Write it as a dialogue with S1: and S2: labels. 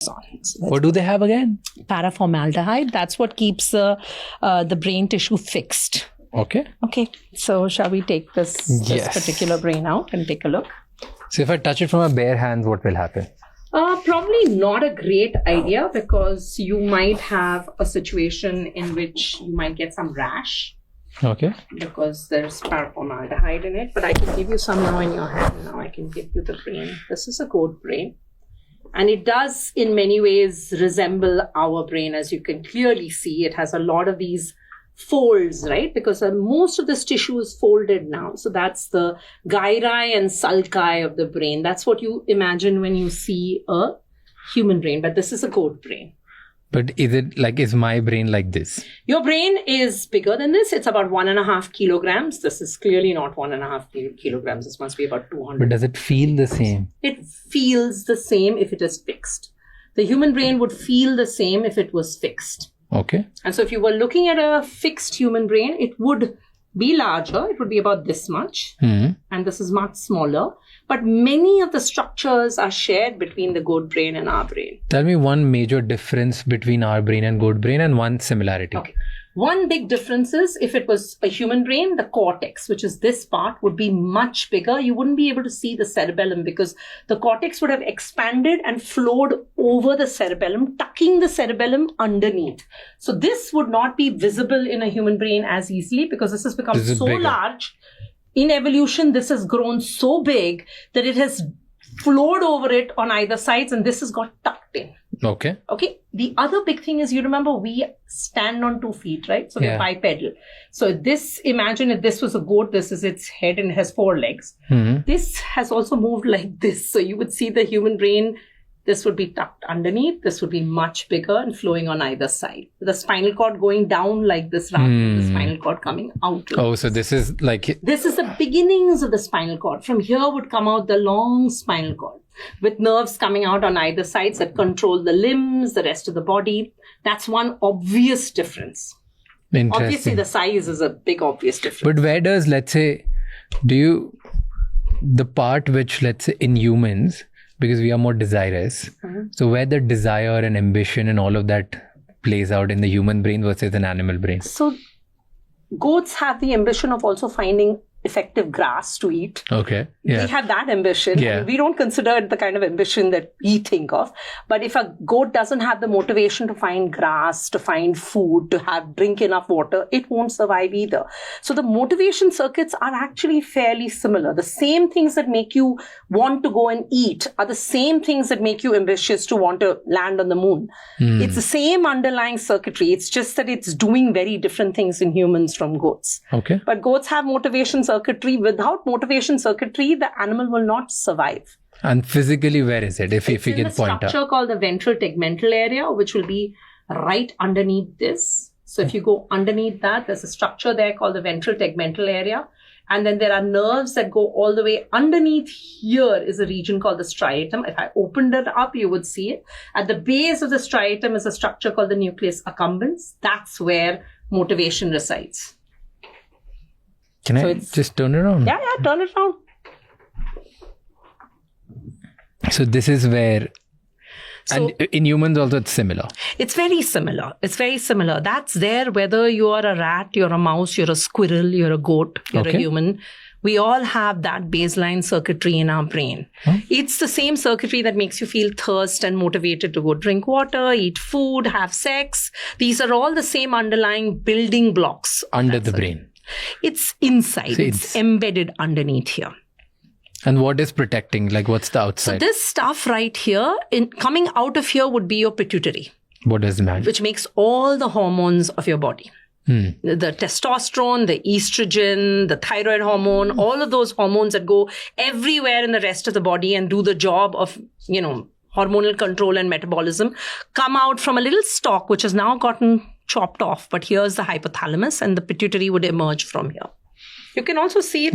S1: goes on. So
S2: what do they have again?
S1: Paraformaldehyde. That's what keeps the brain tissue fixed.
S2: Okay.
S1: Okay. So shall we take this particular brain out and take a look?
S2: So if I touch it from my bare hands, what will happen?
S1: Probably not a great idea, because you might have a situation in which you might get some rash.
S2: Okay.
S1: Because there's paraformaldehyde in it. But I can give you some now in your hand. Now I can give you the brain. This is a goat brain. And it does in many ways resemble our brain. As you can clearly see, it has a lot of these folds, right? Because most of this tissue is folded now. So that's the gyri and sulci of the brain. That's what you imagine when you see a human brain. But this is a goat brain.
S2: But is my brain like this?
S1: Your brain is bigger than this. It's about 1.5 kilograms. This is clearly not 1.5 kilograms. This must be about 200.
S2: But does it feel the same?
S1: It feels the same if it is fixed. The human brain would feel the same if it was fixed.
S2: Okay.
S1: And so if you were looking at a fixed human brain, it would be larger. It would be about this much. And this is much smaller. But many of the structures are shared between the goat brain and our brain.
S2: Tell me one major difference between our brain and goat brain and one similarity.
S1: Okay. One big difference is if it was a human brain, the cortex, which is this part, would be much bigger. You wouldn't be able to see the cerebellum because the cortex would have expanded and flowed over the cerebellum, tucking the cerebellum underneath. So this would not be visible in a human brain as easily because this has become so large. In evolution, this has grown so big that it has flowed over it on either sides and this has got tucked in.
S2: Okay.
S1: Okay. The other big thing is, you remember we stand on 2 feet, right? So we're bipedal. So this, imagine if this was a goat, this is its head and it has 4 legs. This has also moved like this. So you would see the human brain, this would be tucked underneath. This would be much bigger and flowing on either side. The spinal cord going down like this rather than the spinal cord coming out.
S2: So this is like...
S1: This is the beginnings of the spinal cord. From here would come out the long spinal cord with nerves coming out on either sides that control the limbs, the rest of the body. That's one obvious difference. Obviously, the size is a big obvious difference.
S2: But where does, let's say, the part which, let's say, in humans... because we are more desirous. So where the desire and ambition and all of that plays out in the human brain versus an animal brain?
S1: So goats have the ambition of also finding effective grass to eat.
S2: Okay. Yeah.
S1: We have that ambition.
S2: Yeah.
S1: We don't consider it the kind of ambition that we think of. But if a goat doesn't have the motivation to find grass, to find food, to drink enough water, it won't survive either. So the motivation circuits are actually fairly similar. The same things that make you want to go and eat are the same things that make you ambitious to want to land on the moon. It's the same underlying circuitry. It's just that it's doing very different things in humans from goats.
S2: Okay.
S1: But goats have motivation circuitry. Without motivation circuitry, the animal will not survive.
S2: And physically, where is it? If you can point out. It's in
S1: a structure called the ventral tegmental area, which will be right underneath this. So if you go underneath that, there's a structure there called the ventral tegmental area. And then there are nerves that go all the way underneath. Here is a region called the striatum. If I opened it up, you would see it. At the base of the striatum is a structure called the nucleus accumbens. That's where motivation resides.
S2: Can I just turn it around?
S1: Yeah, turn it around.
S2: So this is where... and in humans also it's similar.
S1: It's very similar. That's there whether you are a rat, you're a mouse, you're a squirrel, you're a goat, you're a human. We all have that baseline circuitry in our brain. It's the same circuitry that makes you feel thirst and motivated to go drink water, eat food, have sex. These are all the same underlying building blocks.
S2: Under the brain.
S1: It's inside. So it's embedded underneath here.
S2: And what is protecting? Like what's the outside?
S1: So this stuff right here, coming out of here would be your pituitary.
S2: What does it mean?
S1: Which makes all the hormones of your body. The testosterone, the estrogen, the thyroid hormone, all of those hormones that go everywhere in the rest of the body and do the job of, hormonal control and metabolism, come out from a little stalk, which has now gotten chopped off. But here's the hypothalamus and the pituitary would emerge from here. You can also see it in